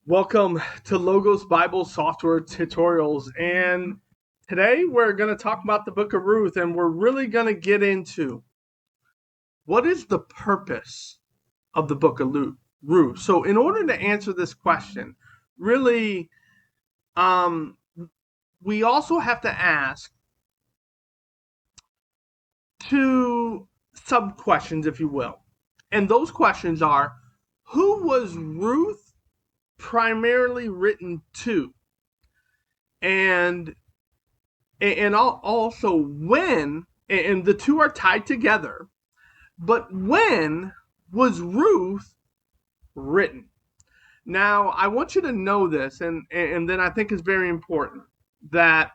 Welcome to Logos Bible Software Tutorials. And today we're going to talk about the Book of Ruth, and we're really going to get into what is the purpose of the Book of Ruth. So, in order to answer this question, really, we also have to ask two sub questions, if you will. And those questions are, who was Ruth primarily written to? And also when, and the two are tied together, but when was Ruth written? Now, I want you to know this, and then I think it's very important that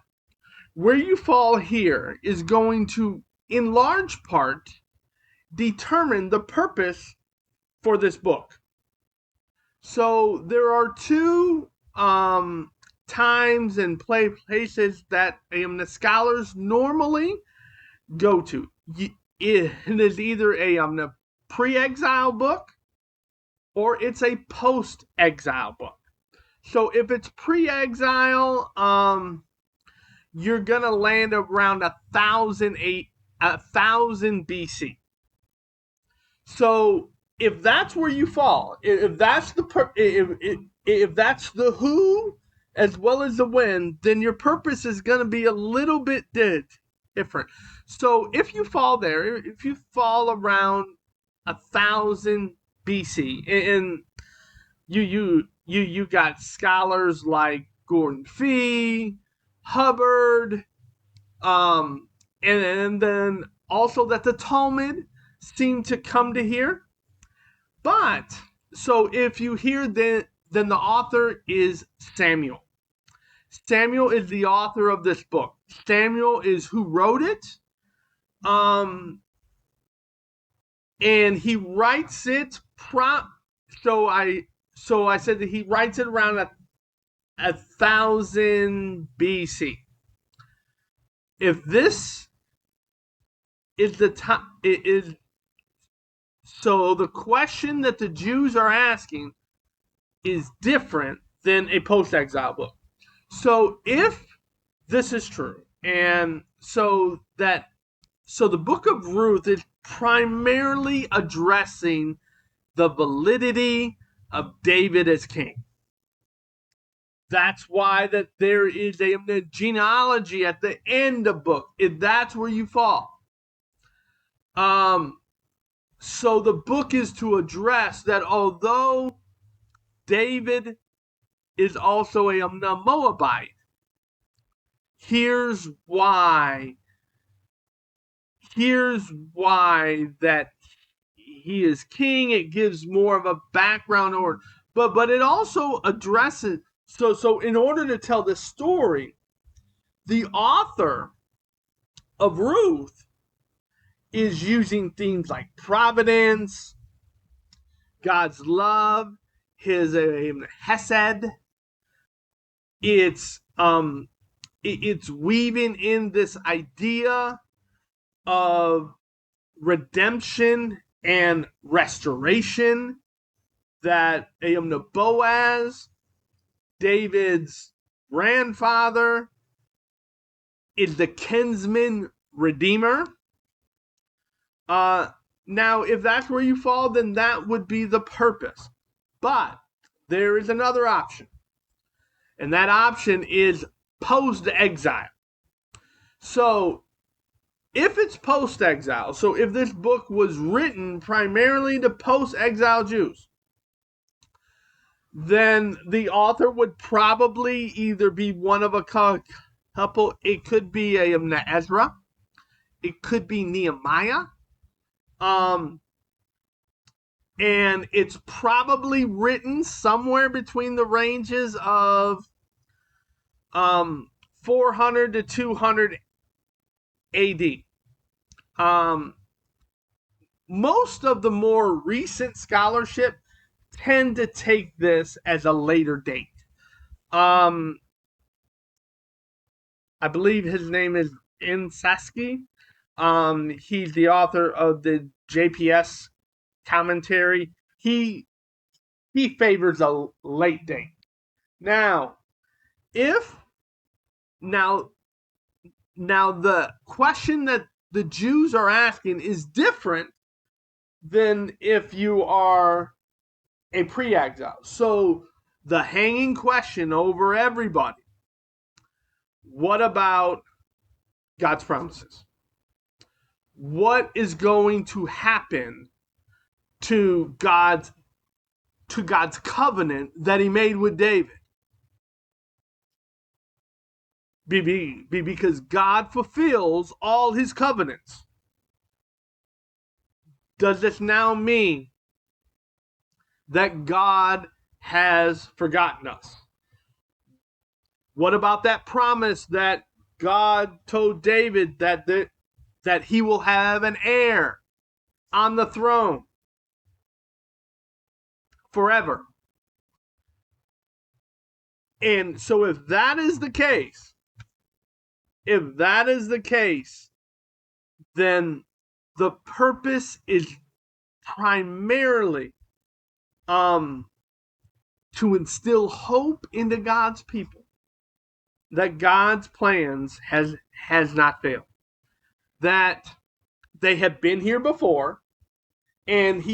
where you fall here is going to, in large part, determine the purpose for this book. So there are two times and places that the scholars normally go to. It is either a pre-exile book or it's a post-exile book. So if it's pre-exile, you're gonna land around 1000 BC. So if that's where you fall, if that's the who as well as the when, then your purpose is going to be a little bit different. So if you fall there, if you fall around 1000 BC, and you got scholars like Gordon Fee, Hubbard, and then also that the Talmud seem to come to here. But so if you hear then the author is Samuel. Samuel is the author of this book. Samuel is who wrote it. And he writes it so I said that he writes it around 1000 BC. If this is the time, it is. So the question that the Jews are asking is different than a post-exile book. So if this is true, and so the Book of Ruth is primarily addressing the validity of David as king. That's why that there is a genealogy at the end of book. If that's where you fall. So the book is to address that although David is also a Moabite, here's why that he is king. It gives more of a background, but it also addresses. So in order to tell this story, the author of Ruth is using themes like providence, God's love, his hesed. It's weaving in this idea of redemption and restoration, that Boaz, David's grandfather, is the kinsman redeemer. Now, if that's where you fall, then that would be the purpose. But there is another option, and that option is post-exile. So if it's post-exile, so if this book was written primarily to post-exile Jews, then the author would probably either be one of a couple. It could be a Ezra. It could be Nehemiah. And it's probably written somewhere between the ranges of 400 to 200 AD. Most of the more recent scholarship tend to take this as a later date. I believe his name is Insaski. He's the author of the JPS commentary. He favors a late date. Now, if now now the question that the Jews are asking is different than if you are a pre-exile. So the hanging question over everybody, what about God's promises? What is going to happen to God's covenant that he made with David? Because God fulfills all his covenants. Does this now mean that God has forgotten us? What about that promise that God told David that he will have an heir on the throne forever? And so if that is the case, then the purpose is primarily to instill hope into God's people that God's plans has not failed, that they have been here before, and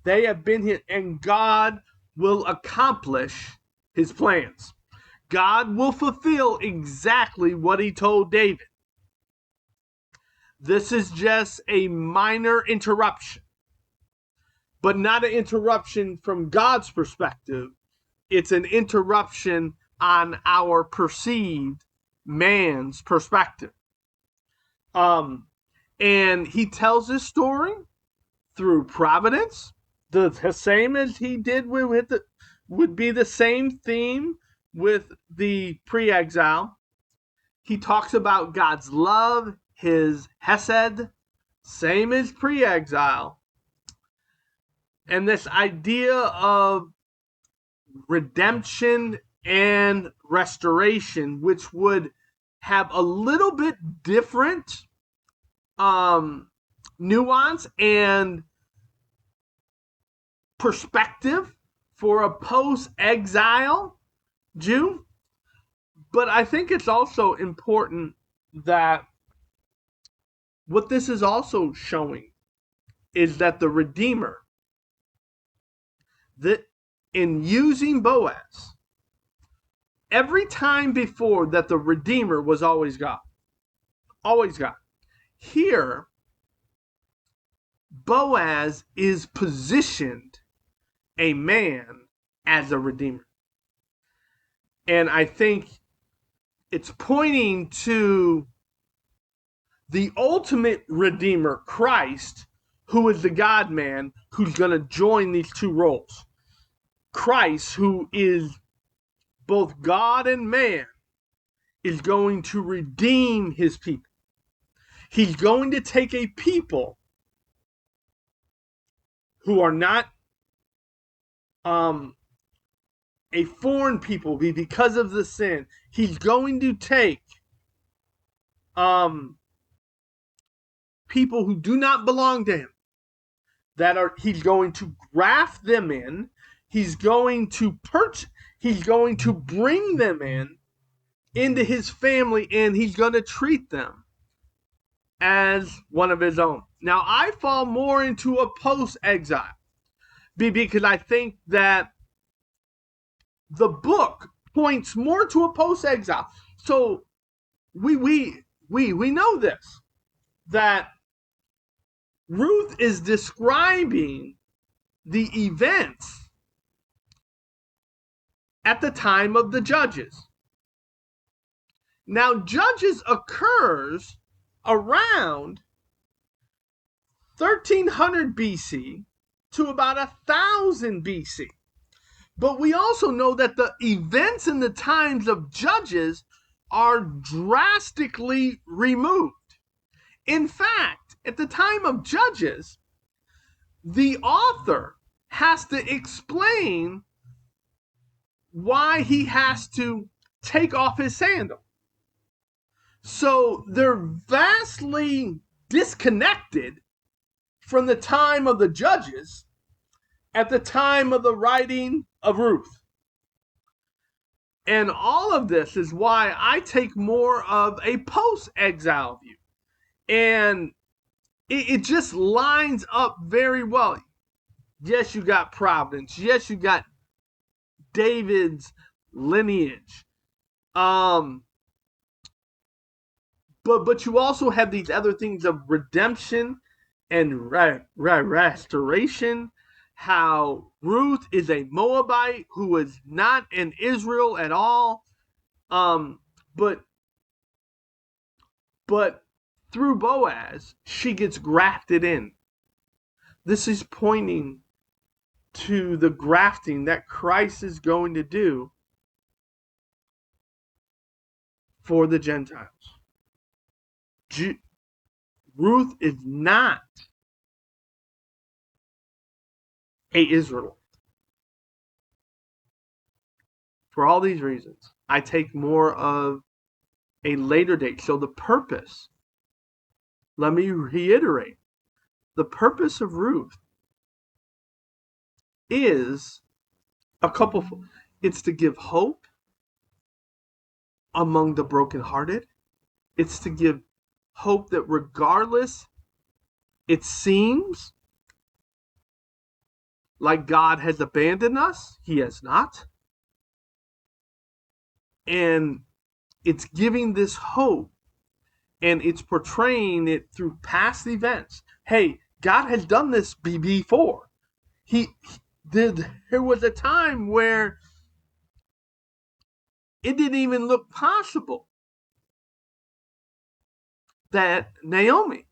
they have been here, and God will accomplish his plans. God will fulfill exactly what he told David. This is just a minor interruption, but not an interruption from God's perspective. It's an interruption on our perceived man's perspective. And he tells this story through providence, the same as he did would be the same theme with the pre-exile. He talks about God's love, his hesed, same as pre-exile. And this idea of redemption and restoration, which would have a little bit different nuance and perspective for a post-exile Jew. But I think it's also important that what this is also showing is that the Redeemer, that in using Boaz, every time before that the Redeemer was always God. Always God. Here, Boaz is positioned a man as a Redeemer. And I think it's pointing to the ultimate Redeemer, Christ, who is the God man, who's going to join these two roles. Christ, who is both God and man, is going to redeem his people. He's going to take a people who are not a foreign people because of the sin. He's going to take people who do not belong to him. He's going to graft them in. He's going to bring them into his family, and he's going to treat them as one of his own. Now, I fall more into a post-exile because I think that the book points more to a post-exile. So we know this, that Ruth is describing the events at the time of the Judges. Now, Judges occurs around 1300 BC to about 1000 BC. But we also know that the events in the times of Judges are drastically removed. In fact, at the time of Judges, the author has to explain why he has to take off his sandal. So they're vastly disconnected from the time of the Judges at the time of the writing of Ruth. And all of this is why I take more of a post-exile view. And it just lines up very well. Yes, you got Providence. Yes, you got David's lineage. Um, but you also have these other things of redemption and restoration. How Ruth is a Moabite who is not in Israel at all. Um, but but through Boaz, she gets grafted in. This is pointing to the grafting that Christ is going to do for the Gentiles. Ruth is not a Israelite. For all these reasons, I take more of a later date. So the purpose, let me reiterate, the purpose of Ruth is a couple. It's to give hope among the brokenhearted. It's to give hope that regardless, it seems like God has abandoned us. He has not. And it's giving this hope, and it's portraying it through past events. Hey, God has done this before. He did. There was a time where it didn't even look possible that Naomi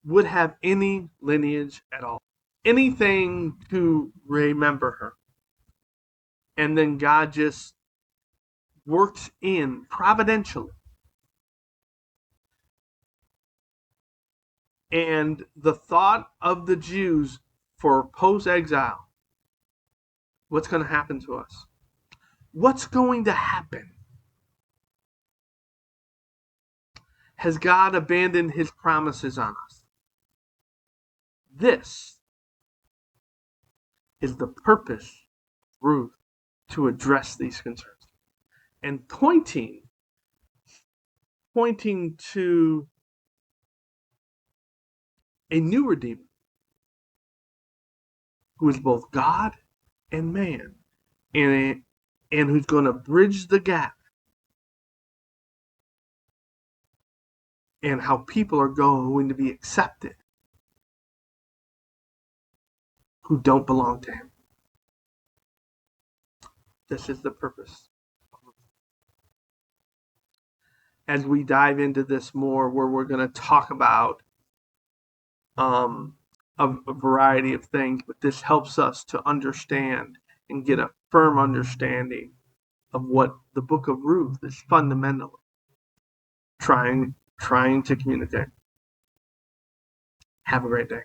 would have any lineage at all, anything to remember her. And then God just works in providentially. And the thought of the Jews for post-exile, what's going to happen to us? What's going to happen? Has God abandoned his promises on us? This is the purpose of Ruth, to address these concerns and pointing to a new Redeemer who is both God and man, and who's going to bridge the gap, and how people are going to be accepted who don't belong to him. This is the purpose. As we dive into this more, where we're going to talk about a variety of things, but this helps us to understand and get a firm understanding of what the Book of Ruth is fundamentally trying to communicate. Have a great day.